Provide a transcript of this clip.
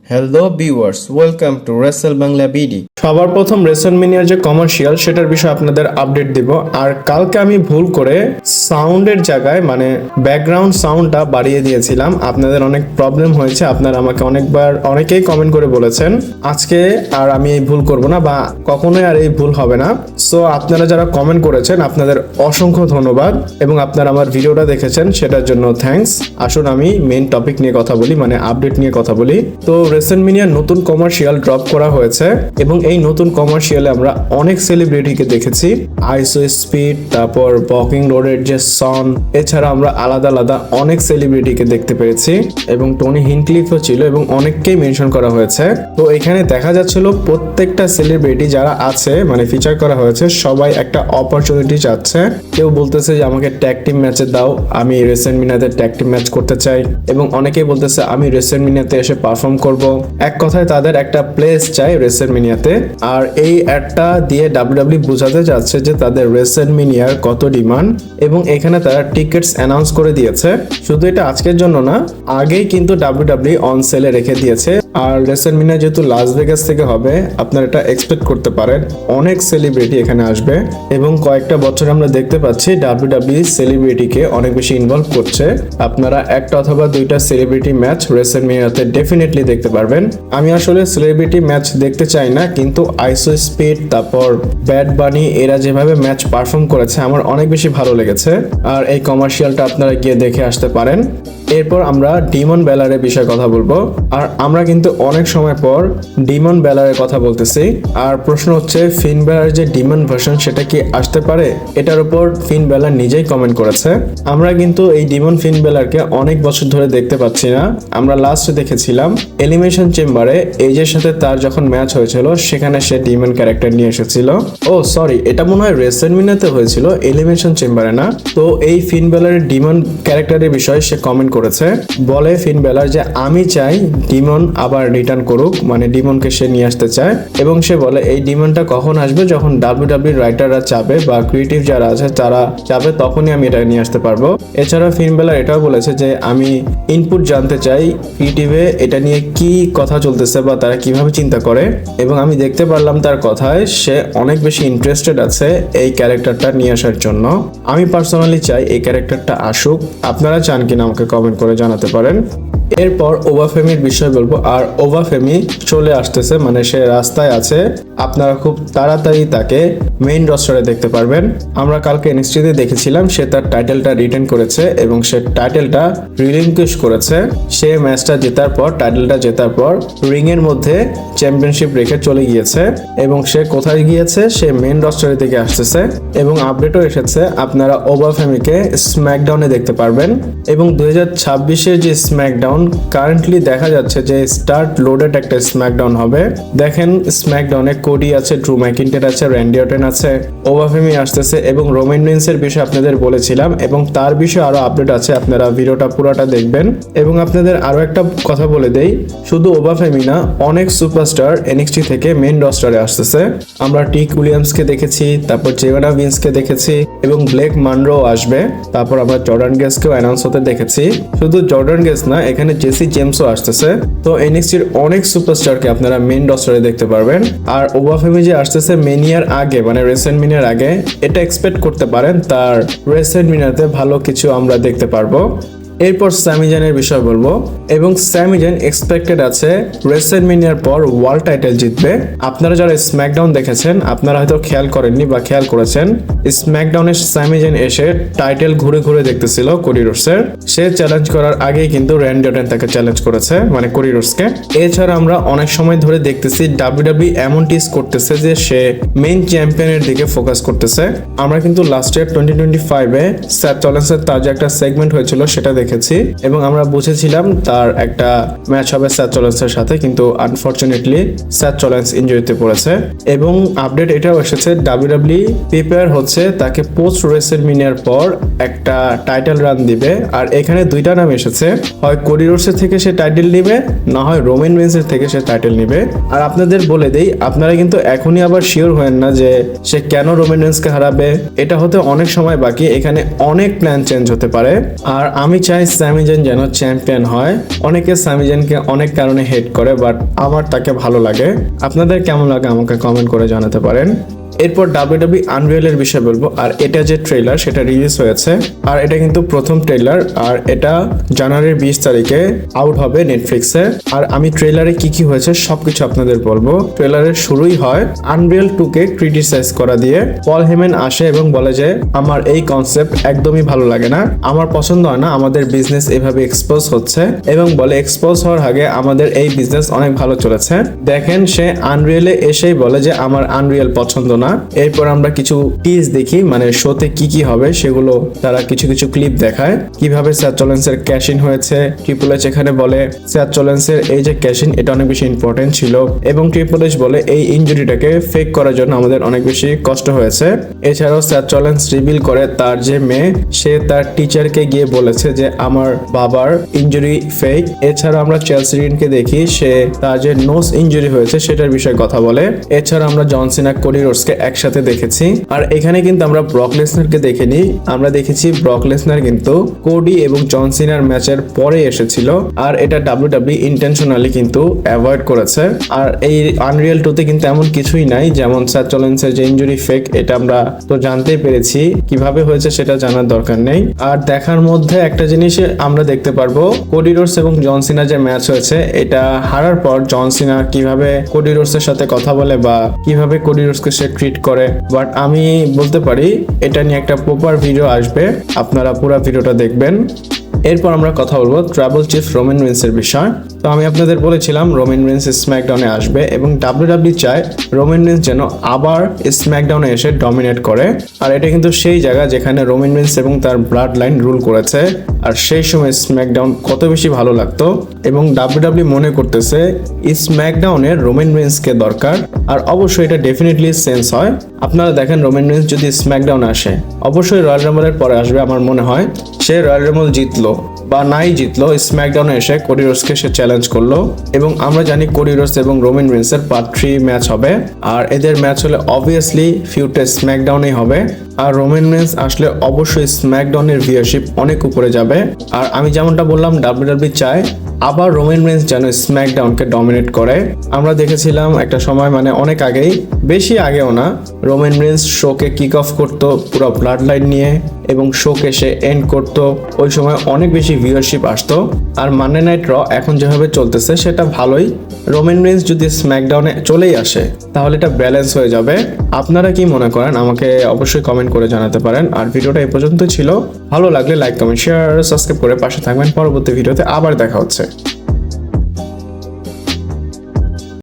Hello viewers, welcome to Rachel Bangla BD. সবার প্রথম রেসলমেনিয়ার যে কমার্শিয়াল সেটার বিষয়ে আপনাদের আপডেট দিব। আর কালকে আমি ভুল করে সাউন্ডের জায়গায় মানে ব্যাকগ্রাউন্ড সাউন্ডটা বাড়িয়ে দিয়েছিলাম। আপনাদের অনেক প্রবলেম হয়েছে, আপনারা আমাকে অনেকেই কমেন্ট করে বলেছেন। আজকে আর আমি এই ভুল করব না বা কখনোই আর এই ভুল হবে না। সো আপনারা যারা কমেন্ট করেছেন আপনাদের অসংখ্য ধন্যবাদ এবং আপনারা আমার ভিডিওটা দেখেছেন সেটার জন্য থ্যাঙ্কস। আসুন আমি মেইন টপিক নিয়ে কথা বলি, মানে আপডেট নিয়ে কথা বলি। তো রেসলমেনিয়ার নতুন কমার্শিয়াল ড্রপ করা হয়েছে এবং এই নতুন কমার্শিয়ালে আমরা অনেক সেলিব্রিটিকে দেখেছি। আইসো স্পিড, তারপর বকিং রোডের যে সন, এছাড়া আমরা আলাদা আলাদা অনেক সেলিব্রিটিকে দেখতে পেয়েছি এবং টনি হিনক্লিফও ছিল এবং অনেককেই মেনশন করা হয়েছে। তো এখানে দেখা যাচ্ছিল প্রত্যেকটা সেলিব্রিটি যারা আছে মানে ফিচার করা হয়েছে সবাই একটা অপরচুনিটি চাচ্ছে। কেউ বলতেছে যে আমাকে ট্যাগ টিম ম্যাচে দাও, আমি রেসলমেনিয়াতে ট্যাগ টিম ম্যাচ করতে চাই, এবং অনেকেই বলতেছে আমি রেসলমেনিয়াতে এসে পারফর্ম করব। এক কথায় তাদের একটা প্লেস চাই রেসলমেনিয়াতে। আর এই অ্যাডটা দিয়ে ডাব্লিউডাব্লিউ বোঝাতে যাচ্ছে যে তাদের রেসলমেনিয়ার কত ডিমান্ড, এবং এখানে তারা টিকিটস অ্যানাউন্স করে দিয়েছে। শুধু এটা আজকের জন্য না, আগেই কিন্তু ডাব্লিউডাব্লিউ অন সেলে রেখে দিয়েছে। আর রেসলমেনিয়া যেহেতু লাস ভেগাস থেকে হবে, আপনারা এটা এক্সপেক্ট করতে পারেন অনেক সেলিব্রিটি এখানে আসবে এবং কয়েকটা বছর আমরা দেখতে পাচ্ছি ডাব্লিউডাব্লিউ সেলিব্রিটিকে অনেক বেশি ইনভলভ করছে। আপনারা একটা অথবা দুইটা সেলিব্রিটি ম্যাচ রেসলমেনিয়াতে ডেফিনেটলি দেখতে পারবেন। আমি আসলে সেলিব্রিটি ম্যাচ দেখতে চাই না, কিন্তু আইসো স্পিড, তারপর ব্যাড বানি, এরা যেভাবে ম্যাচ পারফর্ম করেছে আমার অনেক বেশি ভালো লেগেছে। আর এই কমার্শিয়ালটা আপনারা গিয়ে দেখে আসতে পারেন। এরপর আমরা ডিমন বেলারের বিষয়ে কথা বলবো। আর আমরা কিন্তু অনেক সময় পর ডিমন বেলারের কথা বলতেছি। আর প্রশ্ন হচ্ছে ফিন বেলার যে ডিমন ভার্সন সেটা কি আসতে পারে? এটার উপর ফিন বেলার নিজেই কমেন্ট করেছে। আমরা কিন্তু এই ডিমন ফিন বেলারকে অনেক বছর ধরে দেখতে পাচ্ছি না। আমরা লাস্ট দেখেছিলাম এলিমিনেশন চেম্বারে এজের সাথে তার যখন ম্যাচ হয়েছিল, সেখানে সে ডিমন ক্যারেক্টার নিয়ে এসেছিল। ও সরি, এটা মনে হয় রেসলমেনিয়াতে হয়েছিল, এলিমিনেশন চেম্বারে না। তো এই ফিন বেলারের ডিমন ক্যারেক্টারের বিষয়ে সে কমেন্ট করেছে। বলে ফিন বেলার যে আমি চাই ডিমন আবার রিটার্ন করুক, মানে ডিমনকে সে নিয়ে আসতে চায়। এবং সে বলে এই ডিমনটা কখন আসবে, যখন ডাব্লিউডাব্লিউ রাইটাররা চাবে বা ক্রিয়েটিভ যারা আছে তারা চাবে, তখনই আমি এটা নিয়ে আসতে পারবো। এছাড়া ফিন বেলার এটাও বলেছে যে আমি ইনপুট জানতে চাই ক্রিয়েটিভে এটা নিয়ে কি কথা চলতেছে বা তারা কিভাবে চিন্তা করে। এবং আমি দেখতে পারলাম তার কথায় সে অনেক বেশি ইন্টারেস্টেড আছে এই ক্যারেক্টারটা নিয়ে আসার জন্য। আমি পার্সোনালি চাই এই ক্যারেক্টারটা আসুক। আপনারা চান কিনা আমাকে কমেন্ট করে জানাতে পারেন। এরপর ওভাফেমির বিষয় বলবো। আর ওভাফেমি চলে আসতেছে, মানে সে রাস্তায় আছে। আপনারা খুব তাড়াতাড়ি তাকে মেইন রস্টারে দেখতে পারবেন। আমরা কালকে এনএক্সটি-তে দেখেছিলাম সে তার টাইটেলটা রিটেন করেছে এবং সে টাইটেলটা রিলিঙ্কুইশ করেছে। সে ম্যাচটা জেতার পর, টাইটেলটা জেতার পর রিং এর মধ্যে চ্যাম্পিয়নশিপ রেখে চলে গিয়েছে এবং সে কোথায় গিয়েছে, সে মেইন রস্টারের দিকে আসতেছে। এবং আপডেটও এসেছে, আপনারা ওভাফেমিকে স্ম্যাকডাউনে দেখতে পারবেন। এবং 2026-এর যে স্ম্যাকডাউন কারেন্টলি দেখা যাচ্ছে যে স্টার্ট লোডেড একটা স্ম্যাকডাউন হবে। দেখেন স্ম্যাকডাউনে কোডি আছে, ড্রু ম্যাকিন্টায়ার আছে, র্যান্ডি অর্টন আছে, ওভাফেমি আসতেছে এবং রোমান রিন্সের বিষয়ে আপনাদের বলেছিলাম এবং তার বিষয়ে আরো আপডেট আছে। আপনারা ভিডিওটা পুরোটা দেখবেন। এবং আপনাদের আরো একটা কথা বলে দেই, শুধু ওভাফেমি না, অনেক সুপারস্টার এনএক্সটি থেকে মেইন রস্টারে আসতেছে। আমরা টিক উইলিয়ামসকে দেখেছি, তারপর জেভানা ভিন্সকে দেখেছি এবং ব্লেক মানরো আসবে। তারপর আমরা জর্ডান গেজকেও অ্যানাউন্স হতে দেখেছি। শুধু জর্ডান গেজ না, এখানে জেসি জেমসও আসতেছে। তো এনএক্সটির অনেক সুপারস্টারকে আপনারা মেইন রস্টারে দেখতে পারবেন। আর ওভাফেমি যে আসতেছে মেনিয়ার আগে, মানে রেসলমেনিয়ার আগে, এটা এক্সপেক্ট করতে পারেন তার রেসলমেনিয়াতে ভালো কিছু আমরা দেখতে পারবো। এরপর স্যামি জানের বিষয় বলবো। এবং স্যামি জান এক্সপেক্টেড আছে রেসলমেনিয়ার পর ওয়ার্ল্ড টাইটেল জিতবে। আপনারা যারা স্ম্যাকডাউন দেখেছেন আপনারা হয়তো খেয়াল করেননি বা খেয়াল করেছেন, স্ম্যাকডাউনে স্যামি জান এসে টাইটেল ঘুরে ঘুরে দেখতেছিল কোডি রোডসের। সে চ্যালেঞ্জ করার আগেই কিন্তু র্যান্ডি অর্টন তাকে চ্যালেঞ্জ করেছে, মানে কোডি রোডসকে। এছাড়া আমরা অনেক সময় ধরে দেখতেছি ডাব্লিউডাব্লিউ এমন টিজ করতেছে যে সে মেইন চ্যাম্পিয়নের দিকে ফোকাস করতেছে। আমরা কিন্তু লাস্ট ইয়ার 2025-এ স্যাথ রলিন্সের তার যে একটা সেগমেন্ট হয়েছিল সেটা দেখেছি এবং আমরা বুঝেছিলাম তার একটা ম্যাচ হবে স্যাথ রলিন্সের সাথে, কিন্তু আনফরচুনেটলি স্যাথ রলিন্স ইনজুরিতে পড়েছে। এবং আপডেট এটাও এসেছে ডাব্লিউডাব্লিউ প্রিপেয়ার হচ্ছে তাকে পোস্ট রেসলমেনিয়ার পর একটা টাইটেল রান দিবে। আর এখানে দুইটা নাম এসেছে, হয় কোডি রোডসের থেকে সে টাইটেল নিবে, না হয় রোমান রিন্সের থেকে সে টাইটেল নিবে। আর আপনাদের বলে দেই, আপনারা কিন্তু এখনই আবার শিওর হয়েন না যে সে কেন রোমান রিন্সকে হারাবে। এটা হতে অনেক সময় বাকি, এখানে অনেক প্ল্যান চেঞ্জ হতে পারে। আর আমি চাই স্যামি জান যেন চ্যাম্পিয়ন হয়। অনেকে সামি জানকে অনেক কারণে হেট করে, বাট আমার তাকে ভালো লাগে। আপনাদের কেমন লাগে আমাকে কমেন্ট করে জানাতে পারেন। এরপর WWE আনরিয়েলের বিষয়ে বলবো। আর এটা যে ট্রেলার সেটা রিলিজ হয়েছে, আর এটা কিন্তু প্রথম ট্রেলার, আর এটা জানুয়ারির 20 তারিখে আউট হবে নেটফ্লিক্সে। আর আমি ট্রেলারে কি কি হয়েছে সবকিছু আপনাদের বলবো। ট্রেলারের শুরুই হয় আনরিয়েল 2 কে ক্রিটিসাইজ করা দিয়ে। পল হেমেন আসে এবং বলে যে আমার এই কনসেপ্ট একদমই ভালো লাগে না, আমার পছন্দ হয় না আমাদের বিজনেস এভাবে এক্সপোজ হচ্ছে, এবং বলে এক্সপোজ হওয়ার আগে আমাদের এই বিজনেস অনেক ভালো চলেছে। দেখেন সে আনরিয়েলে এসেই বলে যে আমার আনরিয়েল পছন্দ না। এরপর আমরা কিছু টিজ দেখি, মানে শোতে কি কি হবে সেগুলো তারা কিছু কিছু ক্লিপ দেখায়, কিভাবে স্যাথ রলিন্সের ক্যাশ ইন হয়েছে। ট্রিপল এইচ এখানে বলে স্যাথ রলিন্সের এই যে ক্যাশ ইন এটা অনেক বেশি ইম্পর্টেন্ট ছিল, এবং ট্রিপল এইচ বলে এই ইনজুরিটাকে ফেক করার জন্য আমাদের অনেক বেশি কষ্ট হয়েছে। এছাড়াও স্যাথ রলিন্স রিভিল করে তার যে মেয়ে সে তার টিচারকে গিয়ে বলেছে যে আমার বাবার ইনজুরি ফেক। এছাড়া আমরা চেলসি রিনকে দেখি, সে তার যে নোজ ইনজুরি হয়েছে সেটার বিষয়ে কথা বলে। এছাড়া আমরা জন সিনা কোডি রোডসকে একসাথে দেখেছি। আর এখানে কিন্তু আমরা ব্রক লেসনারকে দেখিনি, আমরা দেখেছি ব্রক লেসনার কিন্তু কোডি এবং জন সিনার ম্যাচের পরে এসেছিল, আর এটা WWE ইন্টেনশনালি কিন্তু অ্যাভয়েড করেছে। আর এই আনরিয়েল 2 তে কিন্তু এমন কিছুই নাই, যেমন স্যাথ রলিন্সের যে ইনজুরি ফেক এটা আমরা তো জানতেই পেরেছি, কিভাবে হয়েছে সেটা জানার দরকার নেই। আর দেখার মধ্যে একটা জিনিস আমরা দেখতে পারবো, কোডি রোডস এবং জন সিনা যে ম্যাচ হয়েছে এটা হারার পর জন সিনা কিভাবে কোডি রোডসের সাথে কথা বলে বা কিভাবে কোডি রোডসকে সে ট্রিট করে। বাট আমি বলতে পারি এটা নিয়ে একটা প্রপার ভিডিও আসবে, আপনারা পুরো ভিডিওটা দেখবেন। এরপর আমরা কথা বলবো ট্রাইবাল চিফ রোমান রিন্সের বিষয়। তো আমি আপনাদের বলেছিলাম রোমান রিন্স স্ম্যাকডাউনে আসবে, এবং WWE চায় রোমান রিন্স যেন আবার স্ম্যাকডাউনে এসে ডমিনেট করে। আর এটা কিন্তু সেই জায়গা যেখানে রোমান রিন্স এবং তার ব্লাড লাইন রুল করেছে, আর সেই সময় স্ম্যাকডাউন কত বেশি ভালো লাগতো। এবং WWE মনে করতেছে স্ম্যাকডাউনে রোমান রিন্সকে দরকার, আর অবশ্যই এটা ডেফিনেটলি সেন্স হয়। আপনারা দেখেন রোমান রিন্স যদি স্ম্যাকডাউনে আসে অবশ্যই রয়্যাল রাম্বলের পরে আসবে। আমার মনে হয় সে রয়্যাল রাম্বল জিতলো বা নাই জিতলো, স্ম্যাকডাউনে এসে কোডি রোডসকে সে চ্যালেঞ্জ করলো। এবং আমরা জানি কোডি রোডস এবং রোমান রিন্সের পার্ট 3 ম্যাচ হবে, আর এদের ম্যাচ হলে অবভিয়াসলি ফিউটে স্ম্যাকডাউনেই হবে। আর রোমান রিন্স আসলে অবশ্যই স্ম্যাকডাউনের ভিউয়ারশিপ অনেক উপরে যাবে। আর আমি যেমনটা বললাম WWE চায় আবার রোমান রিন্স যেন স্ম্যাকডাউনকে ডমিনেট করে। আমরা দেখেছিলাম একটা সময়, মানে অনেক আগেই, বেশি আগেও না, রোমান রিন্স শোকে কিক অফ করতো পুরো ব্লাড লাইন নিয়ে, এবং শোকে সে এন্ড করতো। ওই সময় অনেক বেশি ভিউয়ারশিপ আসতো। আর মানডে নাইট র এখন যেভাবে চলতেছে সেটা ভালোই। রোমান রিন্স যদি স্ম্যাকডাউনে চলেই আসে তাহলে এটা ব্যালেন্স হয়ে যাবে। আপনারা কি মনে করেন আমাকে অবশ্যই কমেন্ট করে জানাতে পারেন। আর ভিডিওটা এই পর্যন্ত ছিল, ভালো লাগলে লাইক কমেন্ট শেয়ার সাবস্ক্রাইব করে পাশে থাকবেন। পরবর্তী ভিডিওতে আবার দেখা হচ্ছে।